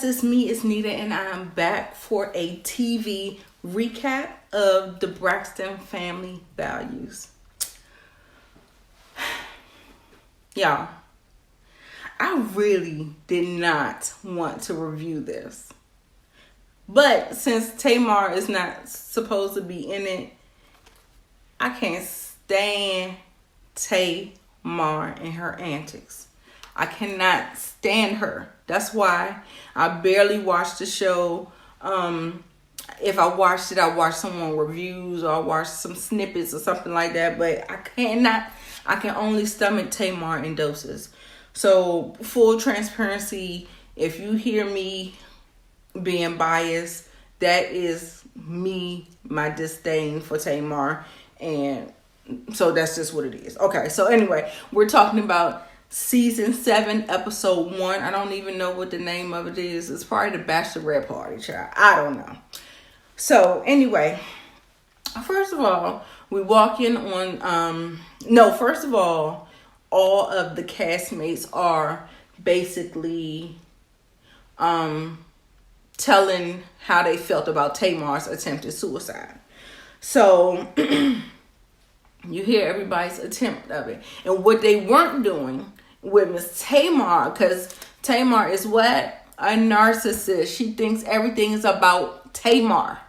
It's me, it's Nita, and I'm back for a TV recap of the Braxton family values. Y'all, I really did not want to review this. But since Tamar is not supposed to be in it, I can't stand Tamar and her antics. I cannot stand her. That's why I barely watched the show. If I watched it, I watched someone reviews or I watched some snippets or something like that. But I can only stomach Tamar in doses. So full transparency, if you hear me being biased, that is me, my disdain for Tamar. And so that's just what it is. Okay, so anyway, we're talking about Season 7, Episode 1. I don't even know what the name of it is. It's probably the Bachelorette Party, child. I don't know. So, anyway, first of all, we walk in on... first of all of the castmates are basically telling how they felt about Tamar's attempted suicide. So, you hear everybody's attempt of it. And what they weren't doing with Miss Tamar, because Tamar is what? A narcissist. She thinks everything is about Tamar.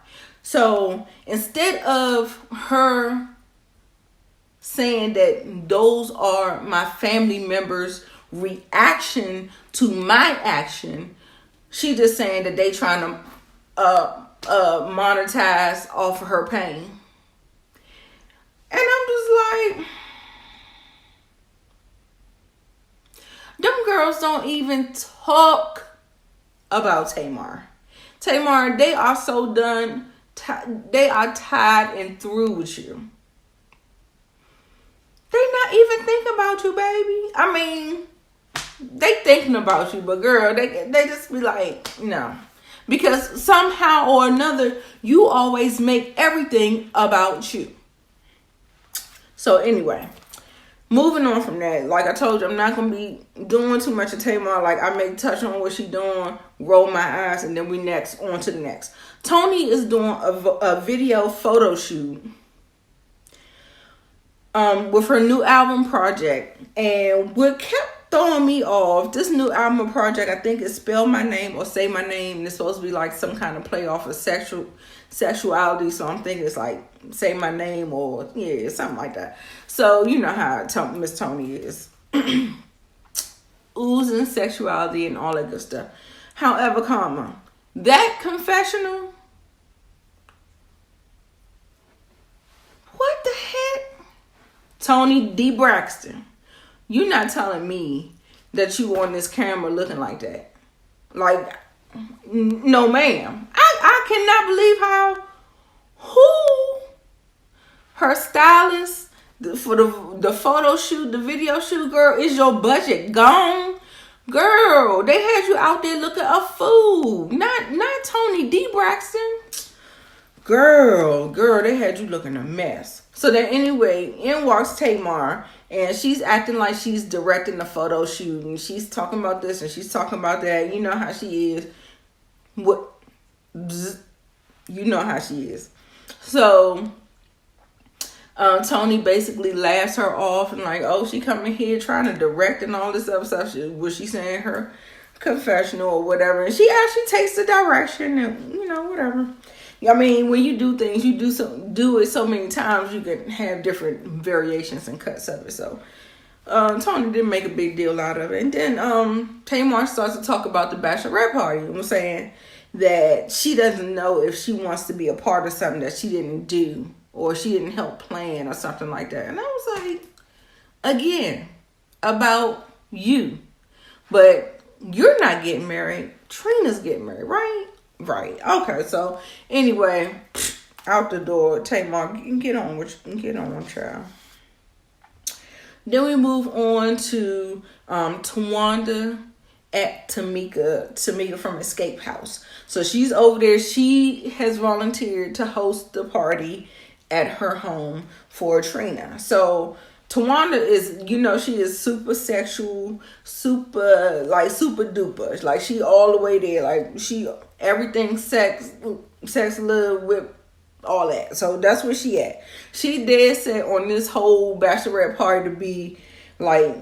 So instead of her saying that those are my family members' reaction to my action, she just saying that they trying to monetize off of her pain. And I'm just like, them girls don't even talk about Tamar. Tamar, they are so done. They are tied and through with you. They not even think about you, baby. I mean, they thinking about you, but girl, they just be like, no. Because somehow or another, you always make everything about you. So anyway, moving on from that, like I told you, I'm not going to be doing too much of Tamar. Like, I may touch on what she doing, roll my eyes, and then we next on to the next. Tony is doing a video photo shoot with her new album project. And what kept throwing me off, this new album project, I think is Spell My Name or Say My Name. And it's supposed to be like some kind of play off of sexuality. So I'm thinking it's like Say My Name or, yeah, something like that. So you know how Miss Tony is. Oozing sexuality and all that good stuff. However, that confessional, what the heck? Tony D. Braxton, you're not telling me that you on this camera looking like that. Like, no ma'am. I cannot believe how, her stylist, for the photo shoot, the video shoot, girl, is your budget gone? Girl, they had you out there looking a fool. Not Tony D. Braxton. Girl, they had you looking a mess. So then anyway, in walks Tamar, and she's acting like she's directing the photo shoot, and she's talking about this and she's talking about that. You know how she is. You know how she is. So Tony basically laughs her off and like, oh, she coming here trying to direct and all this other stuff. Was she saying her confessional or whatever? And she actually takes the direction and, you know, whatever. I mean, when you do things, you do it so many times, you can have different variations and cuts of it. So Tony didn't make a big deal out of it. And then Tamar starts to talk about the Bachelorette Party. I'm saying that she doesn't know if she wants to be a part of something that she didn't do, or she didn't help plan or something like that. And I was like, again, about you. But you're not getting married. Trina's getting married, right? Right. Okay, so anyway, out the door, Tamar, get on, child. Then we move on to Tawanda at Tamika from Escape House. So she's over there. She has volunteered to host the party at her home for Trina. So Tawanda is, she is super sexual, super duper. Like, she all the way there. Like, she, everything sex, love, with all that. So that's where she at. She dead set on this whole bachelorette party to be like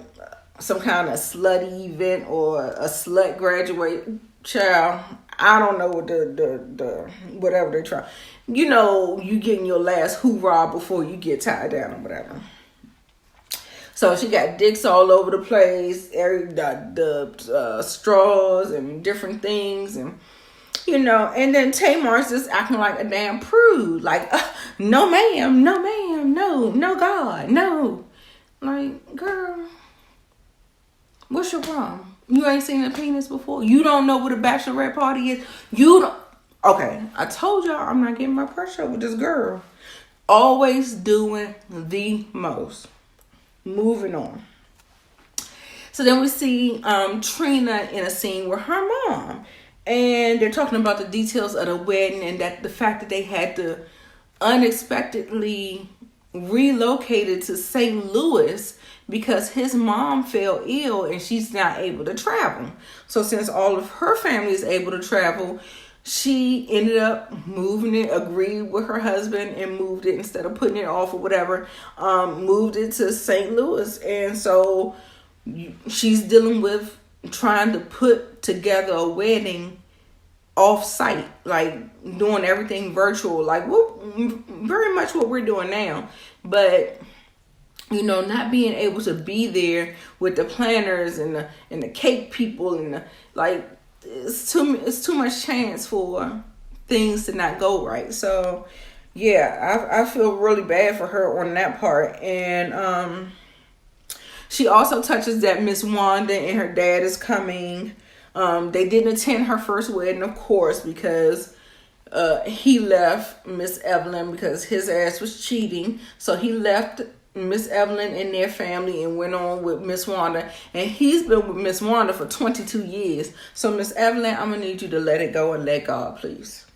some kind of slutty event or a slut graduate. Child, I don't know what the whatever they try. You getting your last hoorah before you get tied down or whatever. So she got dicks all over the place, the straws and different things, and and then Tamar's just acting like a damn prude, like, no ma'am, no God, no. Like, girl, what's your problem? You ain't seen a penis before? You don't know what a bachelorette party is? You don't. Okay, I told y'all I'm not getting my pressure with this girl. Always doing the most. Moving on. So then we see Trina in a scene with her mom. And they're talking about the details of the wedding and that the fact that they had to unexpectedly relocated to St. Louis because his mom fell ill and she's not able to travel. So since all of her family is able to travel, she ended up moving it, agreed with her husband and moved it instead of putting it off or whatever, moved it to St. Louis. And so she's dealing with trying to put together a wedding off-site, like doing everything virtual, like very much what we're doing now. But, not being able to be there with the planners and the cake people and it's too much chance for things to not go right. So yeah, I feel really bad for her on that part. And she also touches that Miss Wanda and her dad is coming. They didn't attend her first wedding, of course, because he left Miss Evelyn because his ass was cheating. So he left Miss Evelyn and their family and went on with Miss Wanda. And he's been with Miss Wanda for 22 years. So Miss Evelyn, I'm going to need you to let it go and let God, please.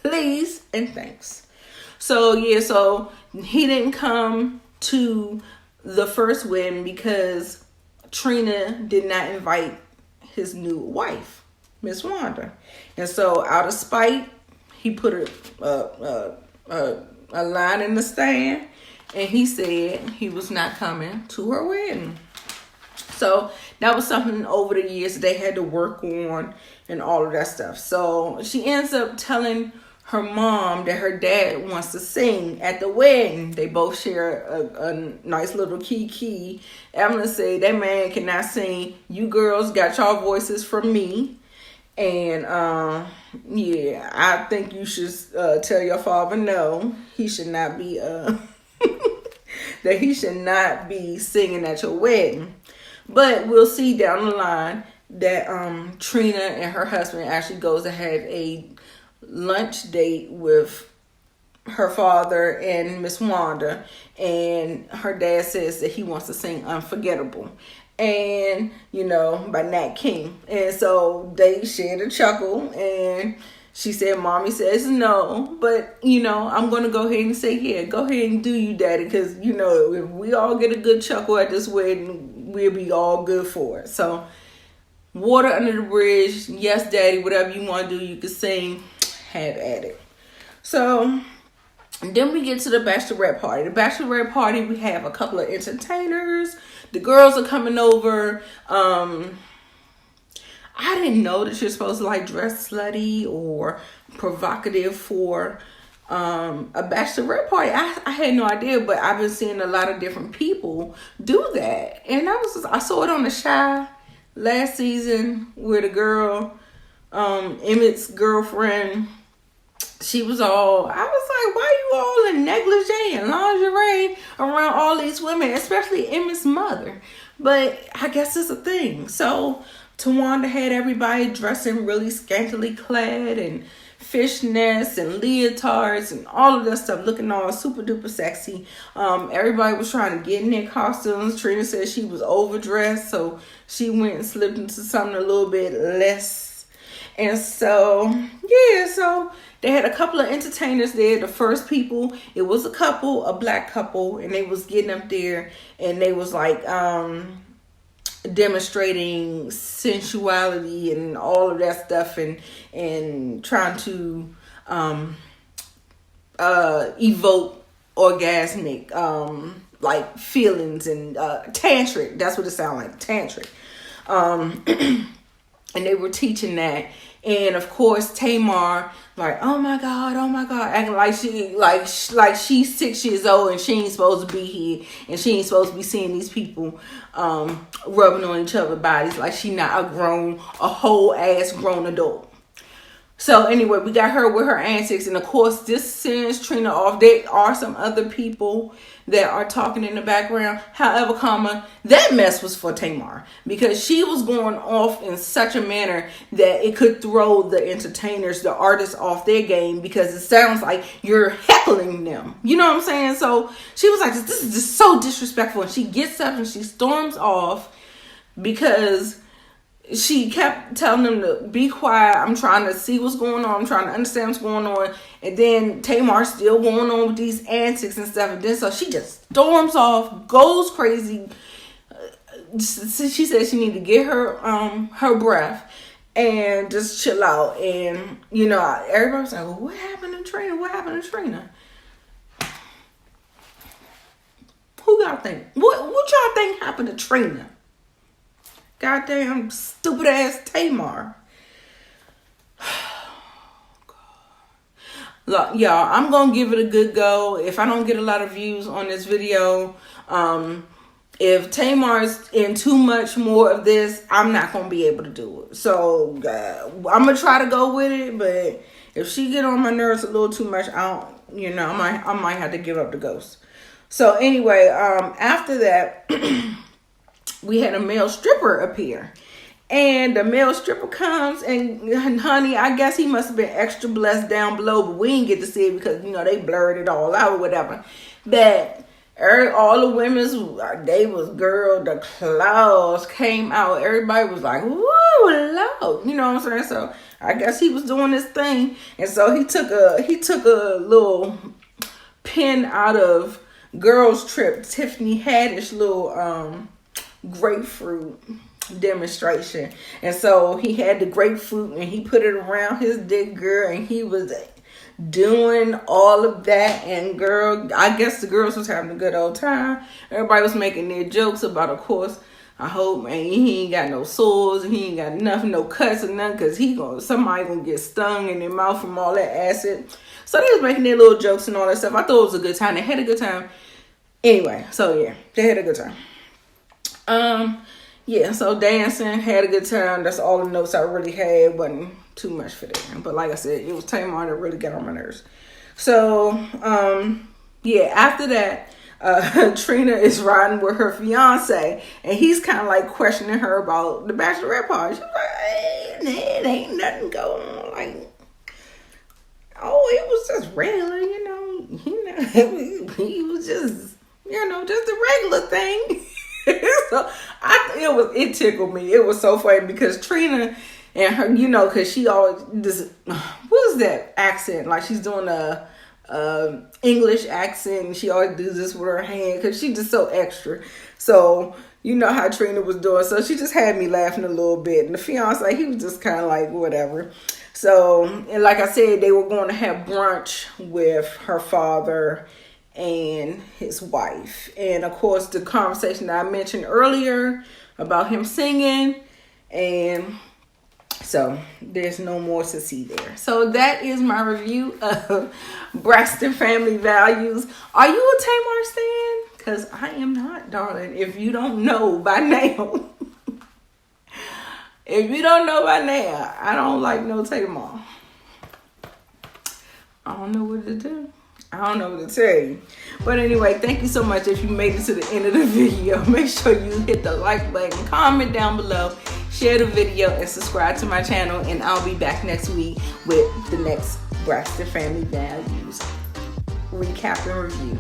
Please and thanks. So yeah, so he didn't come to the first wedding because Trina did not invite his new wife, Miss Wanda. And so out of spite, he put a line in the stand. And he said he was not coming to her wedding. So that was something over the years they had to work on and all of that stuff. So she ends up telling her mom that her dad wants to sing at the wedding. They both share a nice little key. Evelyn said, that man cannot sing. You girls got y'all voices from me. And yeah, I think you should tell your father no. He should not be... that he should not be singing at your wedding. But we'll see down the line that Trina and her husband actually goes to have a lunch date with her father and Miss Wanda, and her dad says that he wants to sing Unforgettable, and by Nat King. And so they shared a chuckle, and she said, Mommy says no, but, I'm going to go ahead and say, yeah, go ahead and do you, Daddy, because, if we all get a good chuckle at this wedding, we'll be all good for it. So, water under the bridge, yes, Daddy, whatever you want to do, you can sing, have at it. So, then we get to the bachelorette party. The bachelorette party, we have a couple of entertainers. The girls are coming over. I didn't know that you're supposed to dress slutty or provocative for a bachelorette party. I had no idea, but I've been seeing a lot of different people do that. And I saw it on The Chi last season where the girl, Emmett's girlfriend, she was all, I was like, why you all in negligee and lingerie around all these women, especially Emmett's mother? But I guess it's a thing. So Tawanda had everybody dressing really scantily clad and fishnets and leotards and all of that stuff, looking all super duper sexy. Everybody was trying to get in their costumes. Trina said she was overdressed, so she went and slipped into something a little bit less. And so, yeah, so they had a couple of entertainers there. The first people, it was a black couple, and they was getting up there, and they was like demonstrating sensuality and all of that stuff, and trying to evoke orgasmic like feelings, and tantric. That's what it sounded like, tantric. And they were teaching that, and of course Tamar, like, oh my god, acting like she's 6 years old and she ain't supposed to be here, and she ain't supposed to be seeing these people rubbing on each other's bodies, like she not a whole ass grown adult. So anyway, we got her with her antics, and of course this sends Trina off. There are some other people that are talking in the background. However, that mess was for Tamar, because she was going off in such a manner that it could throw the entertainers, the artists, off their game, because it sounds like you're heckling them. You know what I'm saying? So she was like, this is just so disrespectful, and she gets up and she storms off because she kept telling them to be quiet. I'm trying to see what's going on. I'm trying to understand what's going on. And then Tamar's still going on with these antics and stuff. And then so she just storms off, goes crazy. She said she needed to get her breath and just chill out. And, you know, everybody was like, well, what happened to Trina? What happened to Trina? Who y'all think? What y'all think happened to Trina? Goddamn stupid ass Tamar. Look, y'all, I'm gonna give it a good go. If I don't get a lot of views on this video, if Tamar's in too much more of this, I'm not gonna be able to do it. So I'm gonna try to go with it, but if she get on my nerves a little too much, I might have to give up the ghost. So anyway, after that, we had a male stripper appear, and the male stripper comes, and honey, I guess he must have been extra blessed down below, but we didn't get to see it because, you know, they blurred it all out or whatever. But all the women's, the claws came out. Everybody was like, woo, loud. You know what I'm saying? So I guess he was doing this thing, and so he took a little pin out of Girls Trip Tiffany Haddish little grapefruit demonstration, and so he had the grapefruit and he put it around his dick, girl, and he was doing all of that. And girl, I guess the girls was having a good old time. Everybody was making their jokes about, of course, I hope, man, he ain't got no sores and he ain't got nothing, no cuts or nothing, because somebody gonna get stung in their mouth from all that acid. So they was making their little jokes and all that stuff. I thought it was a good time. They had a good time. Anyway, so yeah, they had a good time. Yeah, so dancing, had a good time. That's all the notes I really had. Wasn't too much for them. But like I said, it was Tamar that really got on my nerves. So, yeah, after that, Trina is riding with her fiance, and he's kind of like questioning her about the bachelorette party. She's like, hey, it ain't nothing going on. Like, oh, it was just regular, you know, he was just, just a regular thing. So it tickled me. It was so funny because Trina and her, because she always what is that accent? Like she's doing a English accent, and she always does this with her hand because she's just so extra. So you know how Trina was doing. So she just had me laughing a little bit. And the fiance, he was just kind of like whatever. So, and like I said, they were going to have brunch with her father and his wife, and of course the conversation that I mentioned earlier about him singing, and so there's no more to see there. So that is my review of Braxton Family Values. Are you a Tamar stan? Because I am not, darling. If you don't know by now, I don't like no Tamar. I don't know what to do. I don't know what to tell you. But anyway, thank you so much. If you made it to the end of the video, make sure you hit the like button, comment down below, share the video, and subscribe to my channel. And I'll be back next week with the next Braxton Family Values recap and review.